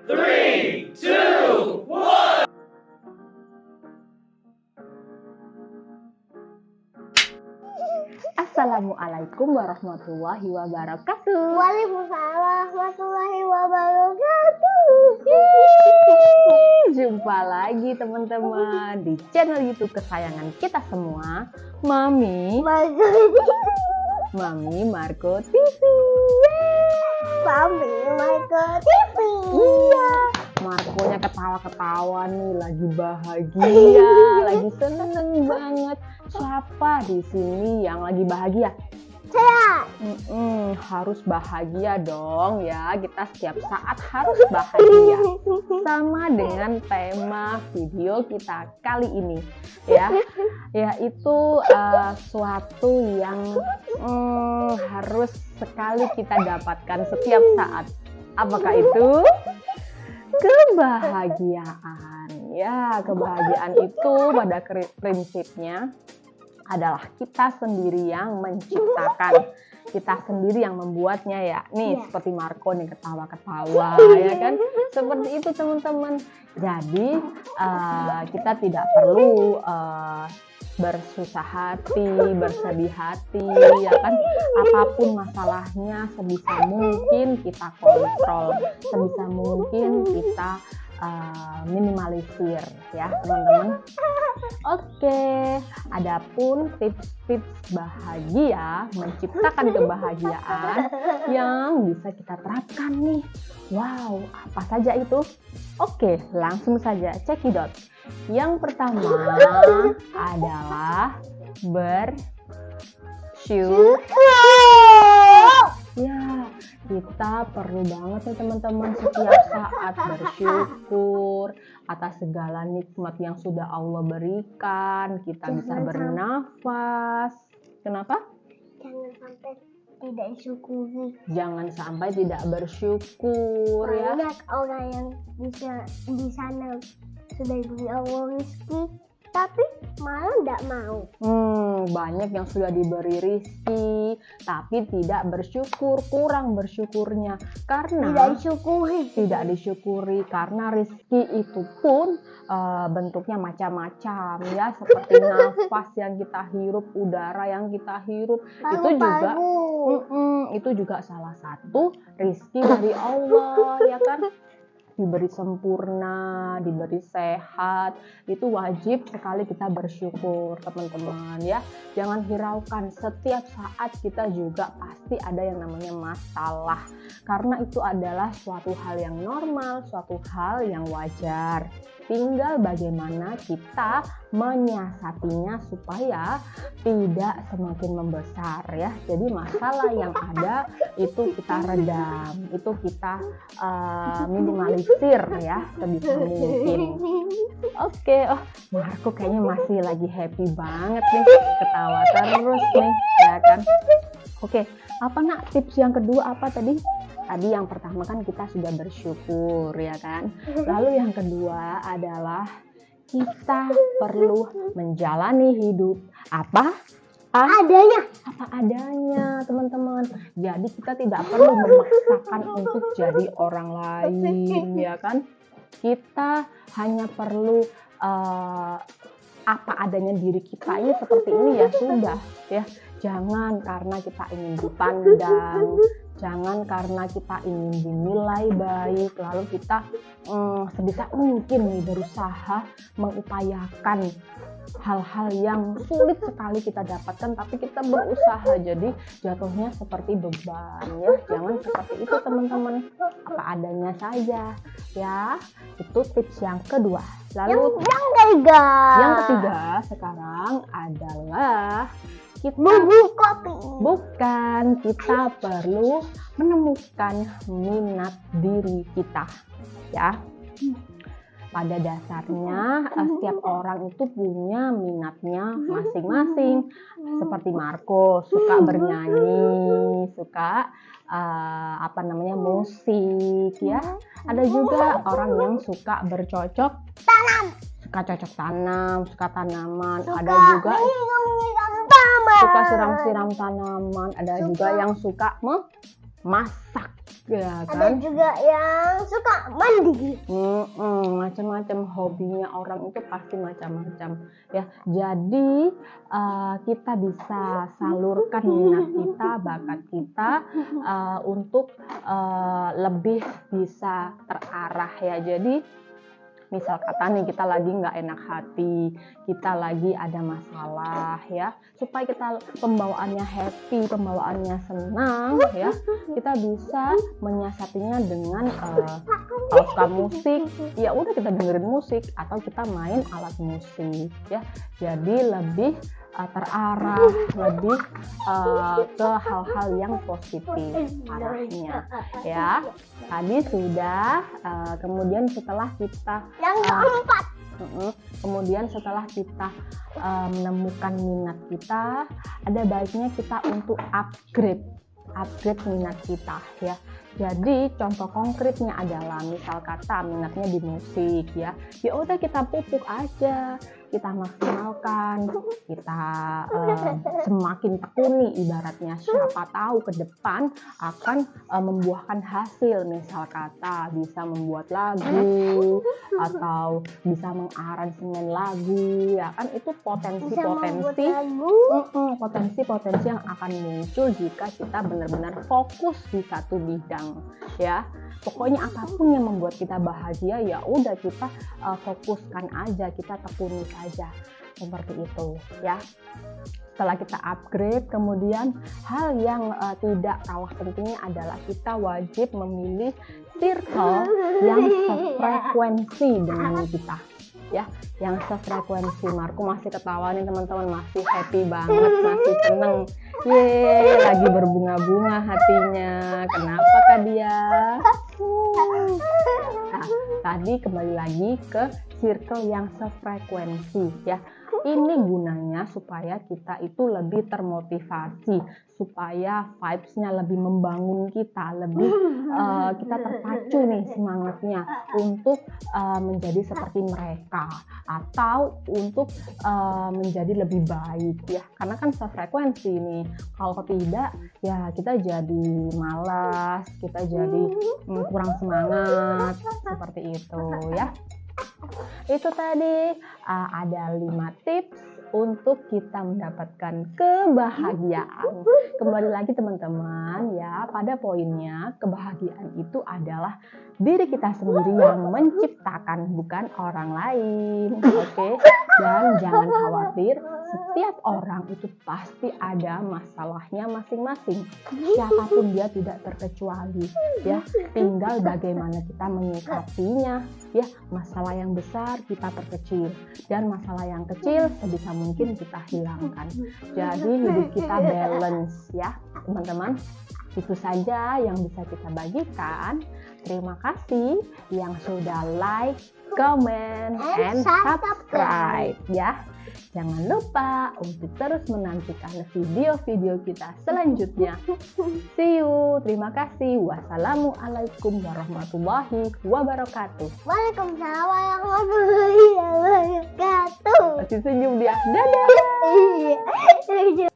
3, 2, 1. Assalamualaikum warahmatullahi wabarakatuh. Waalaikumsalam warahmatullahi wabarakatuh. Jumpa lagi teman-teman di channel YouTube kesayangan kita semua, Mami Marco TV. Mami Marco TV. Iya, Marconya ketawa-ketawa nih, lagi bahagia, lagi seneng banget. Siapa di sini yang lagi bahagia? Saya. Harus bahagia dong ya, kita setiap saat harus bahagia. Sama dengan tema video kita kali ini ya, yaitu suatu yang harus sekali kita dapatkan setiap saat. Apakah itu? Kebahagiaan. Ya, kebahagiaan itu pada prinsipnya adalah kita sendiri yang menciptakan, kita sendiri yang membuatnya ya. Nih seperti Marco nih ketawa-ketawa ya kan, seperti itu teman-teman. Jadi kita tidak perlu bersusah hati, bersedih hati ya kan. Apapun masalahnya sebisa mungkin kita kontrol, sebisa mungkin kita minimalisir ya teman-teman. Oke, adapun tips-tips bahagia, menciptakan kebahagiaan yang bisa kita terapkan nih. Wow, apa saja itu? Oke, langsung saja cekidot. Yang pertama adalah bersyukur. Ya, kita perlu banget nih teman-teman setiap saat bersyukur atas segala nikmat yang sudah Allah berikan. Kita bisa bernafas. Kenapa? Jangan sampai tidak disyukuri. Jangan sampai tidak bersyukur ya. Banyak orang yang bisa di sana sudah diberi Allah rezeki, tapi malah tidak mau. Banyak yang sudah diberi rezeki tapi tidak bersyukur, kurang bersyukurnya karena tidak disyukuri karena rezeki itu pun bentuknya macam-macam ya, seperti nafas yang kita hirup, udara yang kita hirup, itu juga salah satu rezeki dari Allah ya kan. Diberi sempurna, diberi sehat, itu wajib sekali kita bersyukur teman-teman ya. Jangan hiraukan, setiap saat kita juga pasti ada yang namanya masalah, karena itu adalah suatu hal yang normal, suatu hal yang wajar. Tinggal bagaimana kita menyiasatinya supaya tidak semakin membesar ya. Jadi masalah yang ada itu kita redam, itu kita minimalisir ya sebisa mungkin. Oke, Marco kayaknya masih lagi happy banget nih, ketawa terus nih ya kan. Oke, apa nak tips yang kedua apa tadi? Tadi yang pertama kan kita sudah bersyukur ya kan. Lalu yang kedua adalah kita perlu menjalani hidup apa adanya teman-teman. Jadi kita tidak perlu memaksakan untuk jadi orang lain ya kan. Kita hanya perlu apa adanya diri kita ini seperti ini ya sudah ya. Jangan karena kita ingin dipandang, jangan karena kita ingin dinilai baik lalu kita sebisa mungkin nih berusaha mengupayakan hal-hal yang sulit sekali kita dapatkan, tapi kita berusaha, jadi jatuhnya seperti beban ya. Jangan seperti itu teman-teman, apa adanya saja ya. Itu tips yang kedua. Lalu yang ketiga sekarang adalah kita kita perlu menemukan minat diri kita ya. Pada dasarnya setiap orang itu punya minatnya masing-masing. Seperti Marco suka bernyanyi, suka musik ya. Ada juga orang yang suka bercocok tanam, suka tanaman. Ada juga suka siram-siram tanaman. Ada juga yang suka memasak ya Ada kan? juga yang suka mandi. Macam-macam hobinya orang itu pasti macam-macam ya. Jadi kita bisa salurkan minat kita, bakat kita untuk lebih bisa terarah ya. Jadi misal kata nih kita lagi nggak enak hati, kita lagi ada masalah ya, supaya kita pembawaannya happy, pembawaannya senang ya, kita bisa menyiasatinya dengan kalau suka musik, ya udah kita dengerin musik atau kita main alat musik ya. Jadi lebih terarah, lebih ke hal-hal yang positif arahnya ya. Tadi sudah, kemudian setelah kita Yang keempat, kemudian setelah kita menemukan minat kita, ada baiknya kita untuk upgrade minat kita ya. Jadi contoh konkretnya adalah misal kata minatnya di musik ya udah kita pupuk aja, kita maksimalkan, kita semakin tekuni ibaratnya, siapa tahu ke depan akan membuahkan hasil, misal kata bisa membuat lagu atau bisa mengaransemen lagu ya kan. Itu potensi yang akan muncul jika kita benar-benar fokus di satu bidang ya. Pokoknya apapun yang membuat kita bahagia ya udah kita fokuskan aja, kita tekuni saja seperti itu ya. Setelah kita upgrade, kemudian hal yang tidak kalah pentingnya adalah kita wajib memilih circle yang sefrekuensi dengan kita ya, yang sefrekuensi. Marco masih ketawa nih teman-teman, masih happy banget, masih seneng, lagi berbunga-bunga hatinya. Kenapa Kak dia? Nah, tadi kembali lagi ke circle yang sefrekuensi ya. Ini gunanya supaya kita itu lebih termotivasi, supaya vibes-nya lebih membangun kita, lebih kita terpacu nih semangatnya untuk menjadi seperti mereka atau untuk menjadi lebih baik ya. Karena kan sefrekuensi nih. Kalau tidak ya kita jadi malas, kita jadi kurang semangat seperti itu ya. Itu tadi ada 5 tips untuk kita mendapatkan kebahagiaan. Kembali lagi teman-teman ya, pada poinnya kebahagiaan itu adalah diri kita sendiri yang menciptakan, bukan orang lain. Oke? Dan jangan khawatir, setiap orang itu pasti ada masalahnya masing-masing. Siapapun dia tidak terkecuali ya. Tinggal bagaimana kita menyikapinya ya. Masalah yang besar kita perkecil dan masalah yang kecil sebisa mungkin kita hilangkan. Jadi hidup kita balance ya teman-teman. Itu saja yang bisa kita bagikan. Terima kasih yang sudah like, comment, and subscribe ya. Jangan lupa untuk terus menantikan video-video kita selanjutnya. See you. Terima kasih. Wassalamualaikum warahmatullahi wabarakatuh. Waalaikumsalam warahmatullahi wabarakatuh. Masih senyum dia. Dadah. Iya.